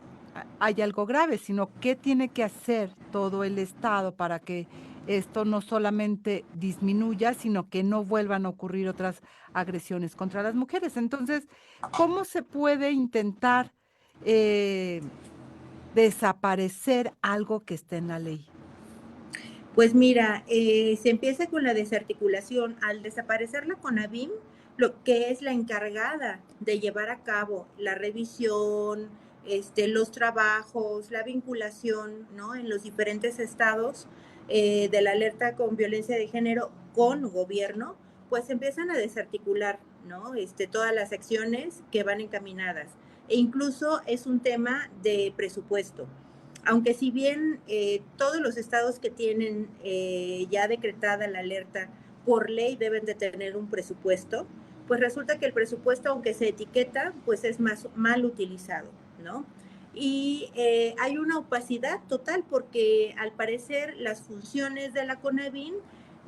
hay algo grave, sino qué tiene que hacer todo el Estado para que esto no solamente disminuya, sino que no vuelvan a ocurrir otras agresiones contra las mujeres. Entonces, ¿cómo se puede intentar desaparecer algo que esté en la ley? Pues mira, se empieza con la desarticulación. Al desaparecer la CONAVIM, lo que es la encargada de llevar a cabo la revisión, los trabajos, la vinculación, ¿no? En los diferentes estados de la alerta con violencia de género con gobierno, pues empiezan a desarticular, ¿no? Todas las acciones que van encaminadas. E incluso es un tema de presupuesto. Aunque si bien todos los estados que tienen ya decretada la alerta por ley deben de tener un presupuesto, pues resulta que el presupuesto, aunque se etiqueta, pues es más mal utilizado, ¿no? Y hay una opacidad total porque al parecer las funciones de la CONAVIN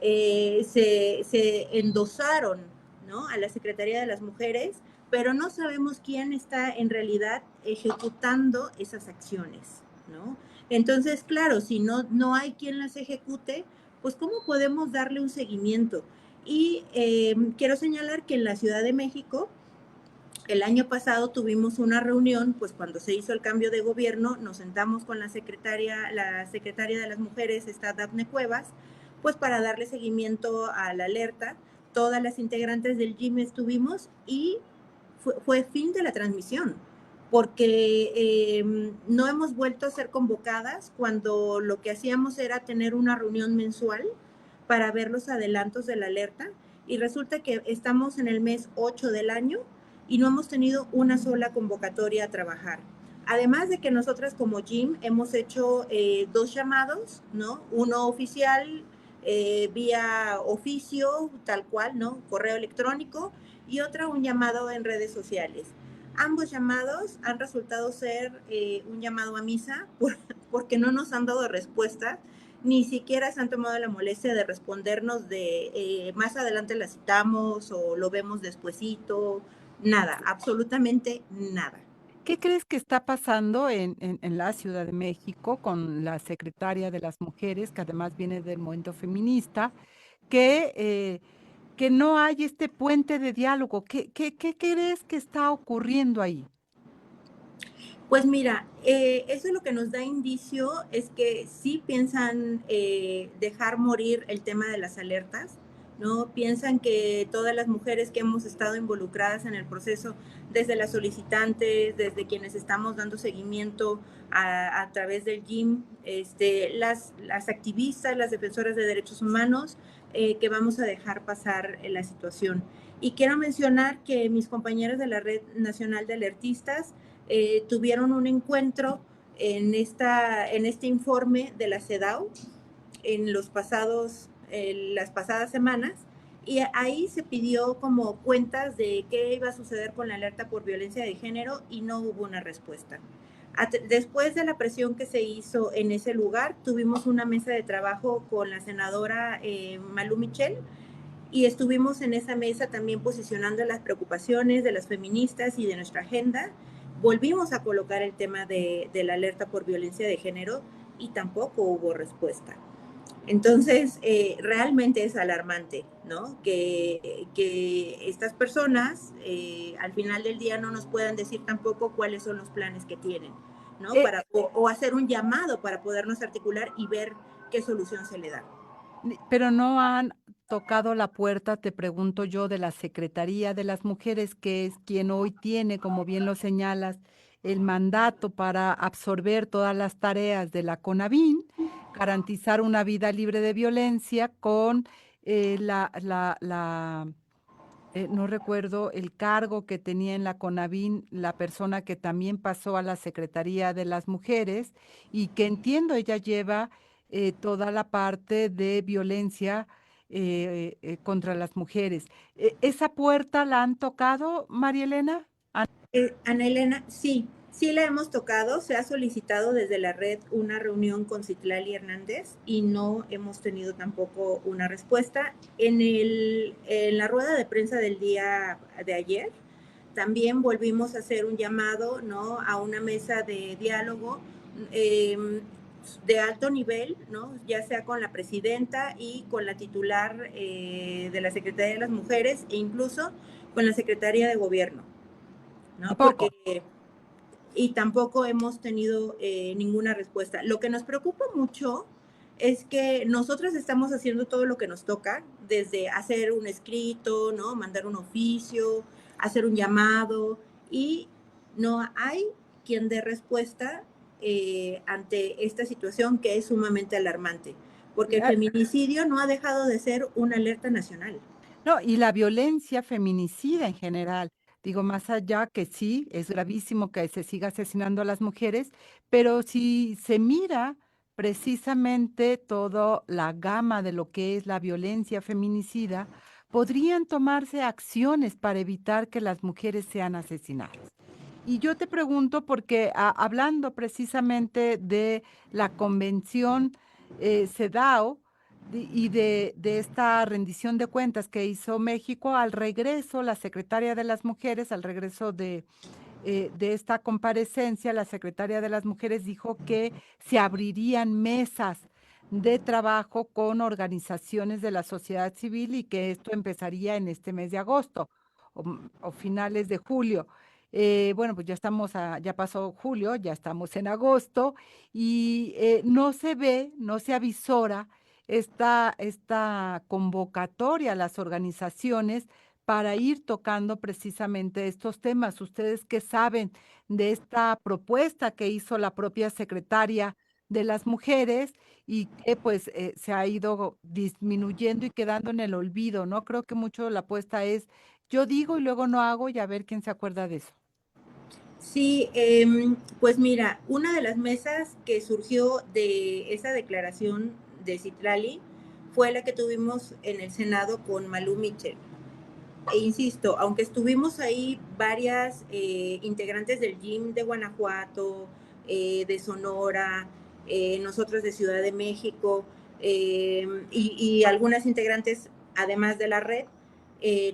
se endosaron, ¿no? A la Secretaría de las Mujeres, pero no sabemos quién está en realidad ejecutando esas acciones, ¿no? Entonces, claro, si no hay quien las ejecute, pues ¿cómo podemos darle un seguimiento? Y quiero señalar que en la Ciudad de México, el año pasado tuvimos una reunión, pues cuando se hizo el cambio de gobierno, nos sentamos con la secretaria de las Mujeres, está Dafne Cuevas, pues para darle seguimiento a la alerta. Todas las integrantes del GIM estuvimos y fue fin de la transmisión, porque no hemos vuelto a ser convocadas cuando lo que hacíamos era tener una reunión mensual para ver los adelantos de la alerta, y resulta que estamos en el mes 8 del año y no hemos tenido una sola convocatoria a trabajar. Además de que nosotras como GIM hemos hecho 2 llamados, ¿no? Uno oficial vía oficio, tal cual, ¿no? Correo electrónico, y otra un llamado en redes sociales. Ambos llamados han resultado ser un llamado a misa porque no nos han dado respuesta, ni siquiera se han tomado la molestia de respondernos de más adelante la citamos o lo vemos despuesito, nada, absolutamente nada. ¿Qué crees que está pasando en la Ciudad de México con la secretaria de las Mujeres, que además viene del movimiento feminista, que no hay este puente de diálogo? ¿Qué crees que está ocurriendo ahí? Pues mira, eso lo que nos da indicio es que sí piensan dejar morir el tema de las alertas, ¿no? Piensan que todas las mujeres que hemos estado involucradas en el proceso, desde las solicitantes, desde quienes estamos dando seguimiento a través del GIM, las activistas, las defensoras de derechos humanos, que vamos a dejar pasar la situación. Y quiero mencionar que mis compañeros de la Red Nacional de Alertistas tuvieron un encuentro en este informe de la CEDAW en las pasadas semanas, y ahí se pidió como cuentas de qué iba a suceder con la alerta por violencia de género y no hubo una respuesta. Después de la presión que se hizo en ese lugar, tuvimos una mesa de trabajo con la senadora Malú Michel, y estuvimos en esa mesa también posicionando las preocupaciones de las feministas y de nuestra agenda. Volvimos a colocar el tema de la alerta por violencia de género y tampoco hubo respuesta. Entonces, realmente es alarmante, ¿no? Que estas personas al final del día no nos puedan decir tampoco cuáles son los planes que tienen, ¿no? O hacer un llamado para podernos articular y ver qué solución se le da. Pero no han tocado la puerta, te pregunto yo, de la Secretaría de las Mujeres, que es quien hoy tiene, como bien lo señalas, el mandato para absorber todas las tareas de la CONAVIN, garantizar una vida libre de violencia con no recuerdo el cargo que tenía en la CONAVIN, la persona que también pasó a la Secretaría de las Mujeres y que entiendo ella lleva toda la parte de violencia contra las mujeres. ¿Esa puerta la han tocado, María Elena? Ana Elena, sí la hemos tocado. Se ha solicitado desde la red una reunión con Citlali Hernández y no hemos tenido tampoco una respuesta. En la rueda de prensa del día de ayer también volvimos a hacer un llamado, ¿no?, a una mesa de diálogo de alto nivel, ¿no?, ya sea con la presidenta y con la titular de la Secretaría de las Mujeres e incluso con la Secretaría de Gobierno, ¿no? Tampoco. Y tampoco hemos tenido ninguna respuesta. Lo que nos preocupa mucho es que nosotros estamos haciendo todo lo que nos toca, desde hacer un escrito, ¿no? Mandar un oficio, hacer un llamado, y no hay quien dé respuesta ante esta situación que es sumamente alarmante, porque el feminicidio no ha dejado de ser una alerta nacional. No, y la violencia feminicida en general. Digo, más allá que sí, es gravísimo que se siga asesinando a las mujeres, pero si se mira precisamente toda la gama de lo que es la violencia feminicida, podrían tomarse acciones para evitar que las mujeres sean asesinadas. Y yo te pregunto porque hablando precisamente de la convención CEDAW y de esta rendición de cuentas que hizo México, al regreso, la secretaria de las Mujeres, al regreso de esta comparecencia, la secretaria de las Mujeres dijo que se abrirían mesas de trabajo con organizaciones de la sociedad civil y que esto empezaría en este mes de agosto o finales de julio. Bueno, pues ya ya pasó julio, ya estamos en agosto y no se ve, no se avisora esta convocatoria a las organizaciones para ir tocando precisamente estos temas. Ustedes que saben de esta propuesta que hizo la propia secretaria de las mujeres y que pues se ha ido disminuyendo y quedando en el olvido, ¿no? Creo que mucho de la apuesta es yo digo y luego no hago y a ver quién se acuerda de eso. Sí, pues mira, una de las mesas que surgió de esa declaración de Citlali fue la que tuvimos en el Senado con Malú Mitchell. E insisto, aunque estuvimos ahí varias integrantes del GIM de Guanajuato, de Sonora, nosotros de Ciudad de México, y algunas integrantes además de la red,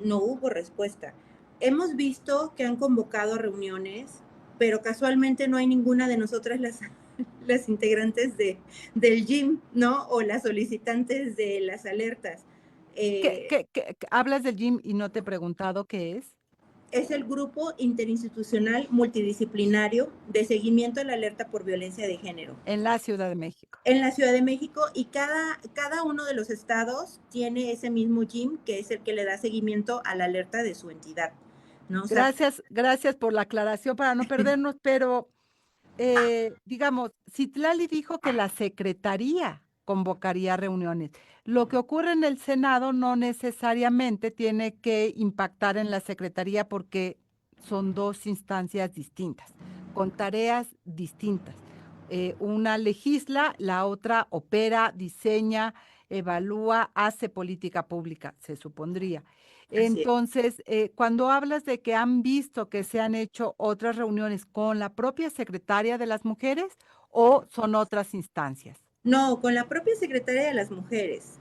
no hubo respuesta. Hemos visto que han convocado reuniones, pero casualmente no hay ninguna de nosotras las integrantes del GIM, ¿no? O las solicitantes de las alertas. ¿Qué hablas del GIM y no te he preguntado qué es? Es el Grupo Interinstitucional Multidisciplinario de Seguimiento a la Alerta por Violencia de Género. En la Ciudad de México. En la Ciudad de México, y cada uno de los estados tiene ese mismo GIM, que es el que le da seguimiento a la alerta de su entidad, ¿no? O sea, Gracias por la aclaración para no perdernos, pero digamos, Citlali dijo que la secretaría convocaría reuniones. Lo que ocurre en el Senado no necesariamente tiene que impactar en la secretaría porque son dos instancias distintas, con tareas distintas. Una legisla, la otra opera, diseña, evalúa, hace política pública, se supondría. Entonces, cuando hablas de que han visto que se han hecho otras reuniones con la propia secretaria de las mujeres o son otras instancias. No, con la propia secretaria de las mujeres,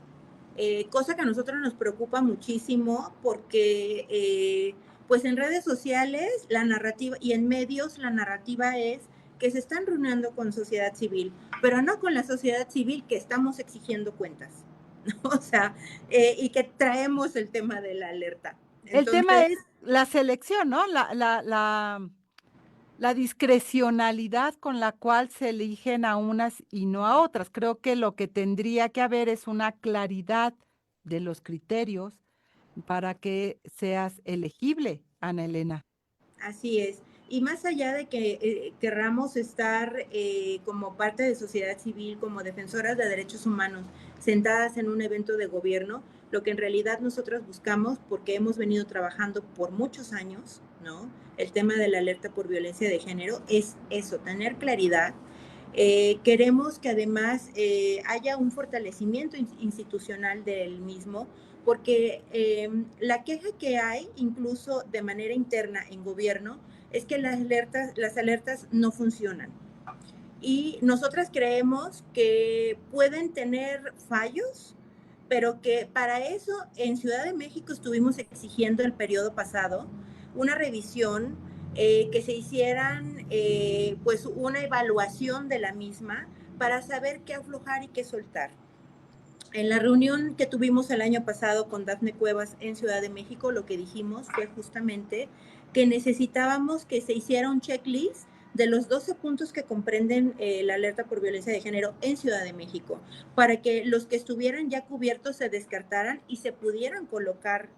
cosa que a nosotros nos preocupa muchísimo porque pues en redes sociales la narrativa y en medios la narrativa es que se están reuniendo con sociedad civil, pero no con la sociedad civil que estamos exigiendo cuentas, ¿no? O sea, y que traemos el tema de la alerta. El Entonces, tema es la selección, ¿no? La discrecionalidad con la cual se eligen a unas y no a otras. Creo que lo que tendría que haber es una claridad de los criterios para que seas elegible, Ana Elena. Así es. Y más allá de que querramos estar como parte de sociedad civil, como defensoras de derechos humanos, sentadas en un evento de gobierno, lo que en realidad nosotros buscamos, porque hemos venido trabajando por muchos años, ¿no? El tema de la alerta por violencia de género es eso, tener claridad. Queremos que además haya un fortalecimiento institucional del mismo, porque la queja que hay, incluso de manera interna en gobierno, es que las alertas no funcionan. Y nosotras creemos que pueden tener fallos, pero que para eso en Ciudad de México estuvimos exigiendo el periodo pasado una revisión, que se hicieran pues una evaluación de la misma para saber qué aflojar y qué soltar. En la reunión que tuvimos el año pasado con Dafne Cuevas en Ciudad de México, lo que dijimos fue justamente que necesitábamos que se hiciera un checklist de los 12 puntos que comprenden la alerta por violencia de género en Ciudad de México, para que los que estuvieran ya cubiertos se descartaran y se pudieran colocar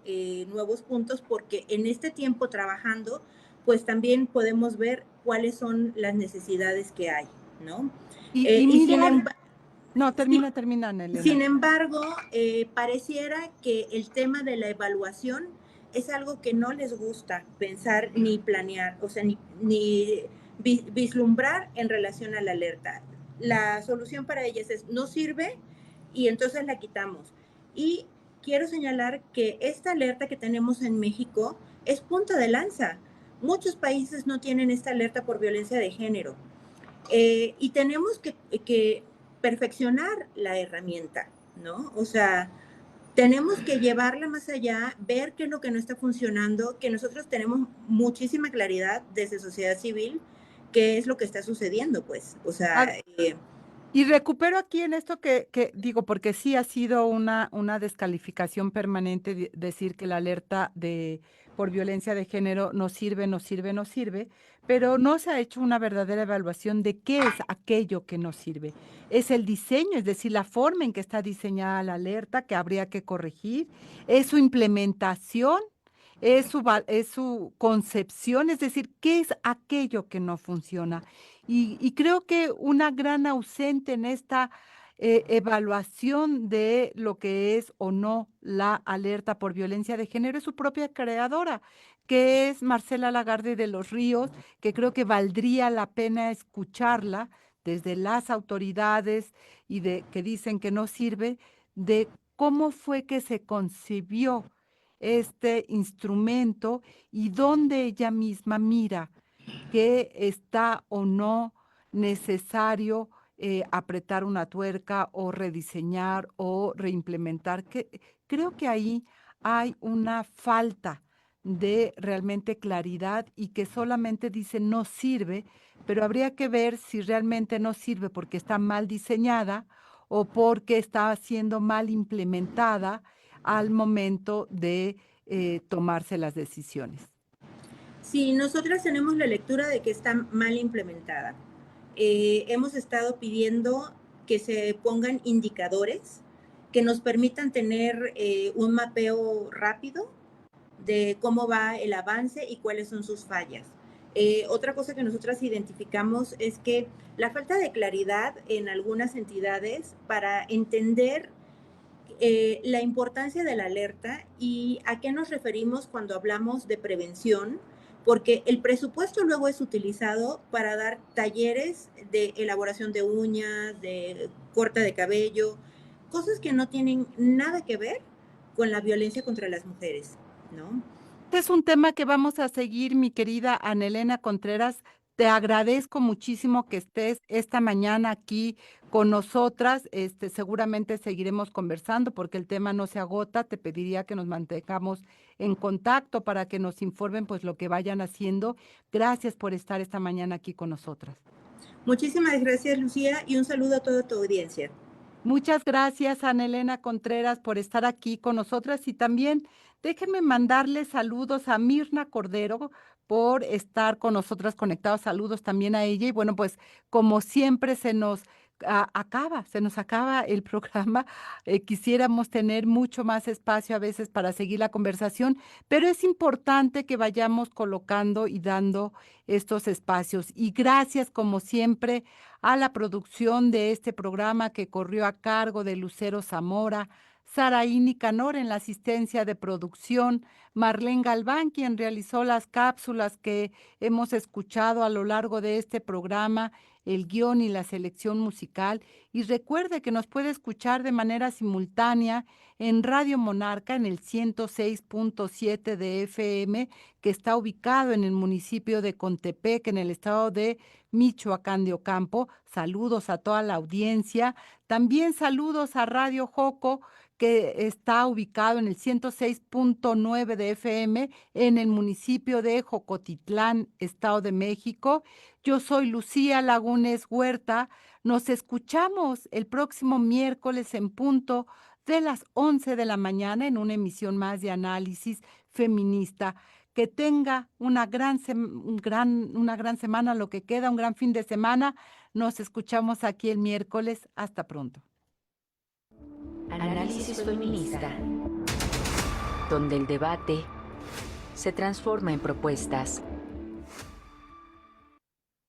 nuevos puntos, porque en este tiempo trabajando, pues también podemos ver cuáles son las necesidades que hay, ¿no? Y Y sin mirar, embargo, no, sí, termina, Elena. sin embargo, pareciera que el tema de la evaluación es algo que no les gusta pensar ni planear, o sea, ni vislumbrar en relación a la alerta. La solución para ellas es no sirve y entonces la quitamos. Y quiero señalar que esta alerta que tenemos en México es punta de lanza. Muchos países no tienen esta alerta por violencia de género. Y tenemos que perfeccionar la herramienta, ¿no? O sea, tenemos que llevarla más allá, ver qué es lo que no está funcionando, que nosotros tenemos muchísima claridad desde sociedad civil, qué es lo que está sucediendo, pues. O sea, Y recupero aquí en esto que digo, porque sí ha sido una descalificación permanente decir que la alerta por violencia de género no sirve, no sirve, no sirve, pero no se ha hecho una verdadera evaluación de qué es aquello que no sirve. Es el diseño, es decir, la forma en que está diseñada la alerta que habría que corregir, es su implementación, es su concepción, es decir, qué es aquello que no funciona. Y creo que una gran ausente en esta evaluación de lo que es o no la alerta por violencia de género es su propia creadora, que es Marcela Lagarde de los Ríos, que creo que valdría la pena escucharla desde las autoridades y que dicen que no sirve, de cómo fue que se concibió este instrumento y dónde ella misma mira que está o no necesario apretar una tuerca o rediseñar o reimplementar. Creo que ahí hay una falta de realmente claridad y que solamente dice no sirve, pero habría que ver si realmente no sirve porque está mal diseñada o porque está siendo mal implementada al momento de tomarse las decisiones. sí, nosotras tenemos la lectura de que está mal implementada. Hemos estado pidiendo que se pongan indicadores que nos permitan tener un mapeo rápido de cómo va el avance y cuáles son sus fallas. Otra cosa que nosotras identificamos es que la falta de claridad en algunas entidades para entender la importancia de la alerta y a qué nos referimos cuando hablamos de prevención, porque el presupuesto luego es utilizado para dar talleres de elaboración de uñas, de corte de cabello, cosas que no tienen nada que ver con la violencia contra las mujeres, ¿no? Este es un tema que vamos a seguir, mi querida Anelena Contreras. Te agradezco muchísimo que estés esta mañana aquí con nosotras. Seguramente seguiremos conversando porque el tema no se agota. Te pediría que nos mantengamos en contacto para que nos informen pues lo que vayan haciendo. Gracias por estar esta mañana aquí con nosotras. Muchísimas gracias, Lucía, y un saludo a toda tu audiencia. Muchas gracias, Anelena Contreras, por estar aquí con nosotras y también déjenme mandarle saludos a Mirna Cordero por estar con nosotras conectados. Saludos también a ella. Y bueno, pues como siempre se nos acaba el programa. Quisiéramos tener mucho más espacio a veces para seguir la conversación, pero es importante que vayamos colocando y dando estos espacios. Y gracias, como siempre, a la producción de este programa que corrió a cargo de Lucero Zamora, Saraí Nicanor en la asistencia de producción, Marlene Galván, quien realizó las cápsulas que hemos escuchado a lo largo de este programa, el guión y la selección musical. Y recuerde que nos puede escuchar de manera simultánea en Radio Monarca en el 106.7 de FM, que está ubicado en el municipio de Contepec, en el estado de Michoacán de Ocampo. Saludos a toda la audiencia. También saludos a Radio Joco, que está ubicado en el 106.9 de FM en el municipio de Jocotitlán, Estado de México. Yo soy Lucía Lagunes Huerta. Nos escuchamos el próximo miércoles en punto de las 11 de la mañana en una emisión más de análisis feminista. Que tenga una gran semana, lo que queda, un gran fin de semana. Nos escuchamos aquí el miércoles. Hasta pronto. Análisis feminista, donde el debate se transforma en propuestas.